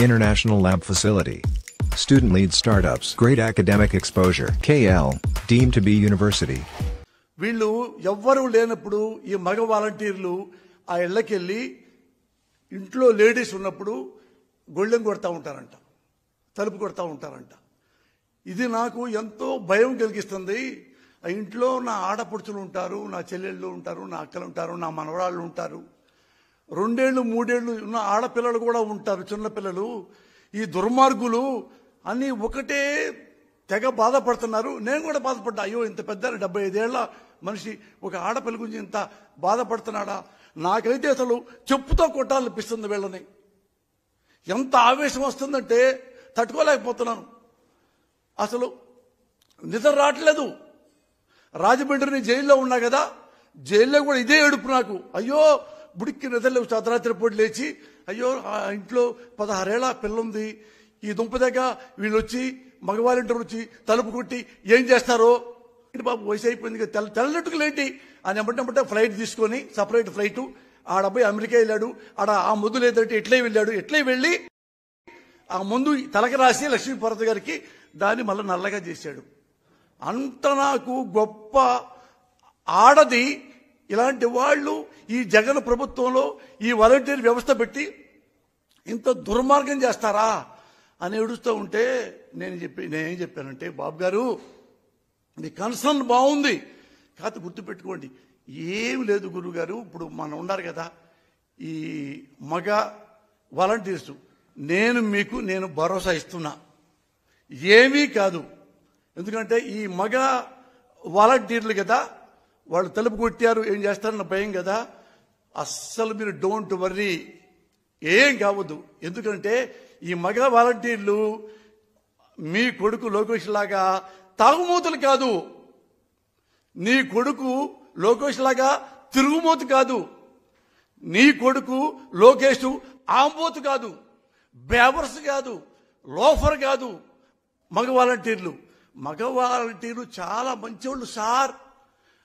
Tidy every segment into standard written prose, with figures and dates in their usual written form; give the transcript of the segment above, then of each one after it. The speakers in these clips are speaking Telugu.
International lab facility. Student-led startups. Great academic exposure. KL, deemed to be university. వీళ్ళు ఎవ్వరూ లేనప్పుడు ఈ మగ వాలంటీర్లు ఆ ఇళ్ళకెళ్ళి ఇంట్లో లేడీస్ ఉన్నప్పుడు గొళ్ళెం కొడతా ఉంటారంట, తలుపు కొడతా ఉంటారంట. ఇది నాకు ఎంతో భయం కలిగిస్తుంది. ఆ ఇంట్లో నా ఆడపడుచులు ఉంటారు, నా చెల్లెళ్ళు ఉంటారు, నా అక్కలు ఉంటారు, నా మనవరాళ్ళు ఉంటారు, 2 ఏళ్ళు 3 ఏళ్ళు ఉన్న ఆడపిల్లలు కూడా ఉంటారు, చిన్నపిల్లలు. ఈ దుర్మార్గులు అన్నీ ఒకటే తెగ బాధపడుతున్నారు. నేను కూడా బాధపడ్డా. అయ్యో, ఇంత పెద్ద 75 ఏళ్ల మనిషి ఒక ఆడపిల్ల గురించి ఇంత బాధపడుతున్నాడా? నాకైతే అసలు చెప్పుతో కొట్టాలనిపిస్తుంది వీళ్ళని. ఎంత ఆవేశం వస్తుందంటే తట్టుకోలేకపోతున్నాను. అసలు నిద్ర రావట్లేదు. రాజమండ్రిని జైల్లో ఉన్నా కదా, జైల్లో కూడా ఇదే ఏడుపు నాకు. అయ్యో, బుడికి నిద్రలేవు. అర్ధరాత్రి పూట లేచి, అయ్యో ఆ ఇంట్లో 16 ఏళ్ల పిల్ల ఉంది, ఈ దుంప దగ్గర వీళ్ళు వచ్చి మగవాళ్ళంటారు వచ్చి తలుపు కొట్టి ఏం చేస్తారో. బాబు వయసు అయిపోయింది కదా, తెల్లట్టుకులేంటి అని ఎమ్మటే ఫ్లైట్ తీసుకొని, సపరేట్ ఫ్లైట్, ఆడబ్బాయి అమెరికా వెళ్ళాడు. ఆడ ఆ ముందు లేదంటే ఎట్లే వెళ్ళాడు. ఎట్లే వెళ్ళి ఆ ముందు తలకి రాసి లక్ష్మీభరత్ గారికి దాన్ని మళ్ళీ నల్లగా చేశాడు. అంత నాకు గొప్ప ఆడది. ఇలాంటి వాళ్ళు ఈ జగన్ ప్రభుత్వంలో ఈ వాలంటీర్ వ్యవస్థ పెట్టి ఇంత దుర్మార్గం చేస్తారా అని ఏడుస్తూ ఉంటే నేనేం చెప్పానంటే, బాబు గారు మీ కన్సర్న్ బాగుంది, కాదు గుర్తుపెట్టుకోండి, ఏమి లేదు గురువు గారు. ఇప్పుడు మనం ఉన్నారు కదా ఈ మగ వాలంటీర్స్, నేను భరోసా ఇస్తున్నా, ఏమీ కాదు. ఎందుకంటే ఈ మగ వాలంటీర్లు కదా, వాళ్ళు తలుపు కొట్టారు, ఏం చేస్తారన్న భయం కదా. అస్సలు మీరు డోంట్ వర్రీ, ఏం కావద్దు. ఎందుకంటే ఈ మగ వాలంటీర్లు మీ కొడుకు లోకేష్ లాగా తాగుమూతలు కాదు, నీ కొడుకు లోకేష్ లాగా తిరుగుమూతు కాదు, నీ కొడుకు లోకేష్ ఆంబోతు కాదు, బేవర్స్ కాదు, లోఫర్ కాదు. మగ వాలంటీర్లు చాలా మంచివాళ్ళు సార్.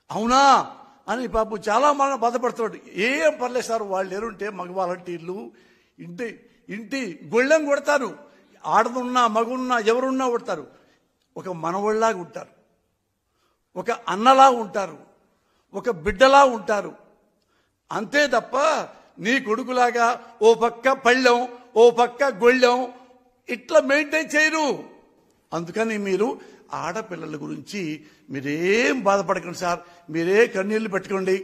అవునా అని పాపం చాలా మనం బాధపడుతున్నాడు. ఏం పర్లేదు సార్, వాళ్ళు ఎరుంటే మగ వాలంటీర్లు ఇంటి గొళ్ళెం కొడతారు. ఆడదున్నా మగున్నా ఎవరున్నా కొడతారు. ఒక మనవళ్ళలాగా ఉంటారు, ఒక అన్నలా ఉంటారు, ఒక బిడ్డలా ఉంటారు. అంతే తప్ప నీ కొడుకులాగా ఓ పక్క పళ్ళెం ఓ పక్క గొళ్ళెం ఇట్లా మెయింటైన్ చేయరు. అందుకని మీరు ఆడపిల్లల గురించి మీరేం బాధపడకండి సార్, మీరే కన్నీళ్లు పెట్టుకోండి.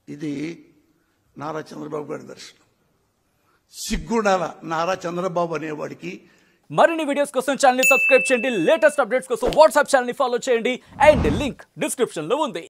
ఇది నారా చంద్రబాబు గారి దర్శనం. సిగ్గుండాల నారా చంద్రబాబు అనేవాడికి. మరిన్ని వీడియోస్ కోసం ఛానల్ ని సబ్స్క్రైబ్ చేయండి. లేటెస్ట్ అప్డేట్స్ కోసం వాట్సాప్ ఛానల్ ని ఫాలో చేయండి. అండ్ లింక్ డిస్క్రిప్షన్ లో ఉంది.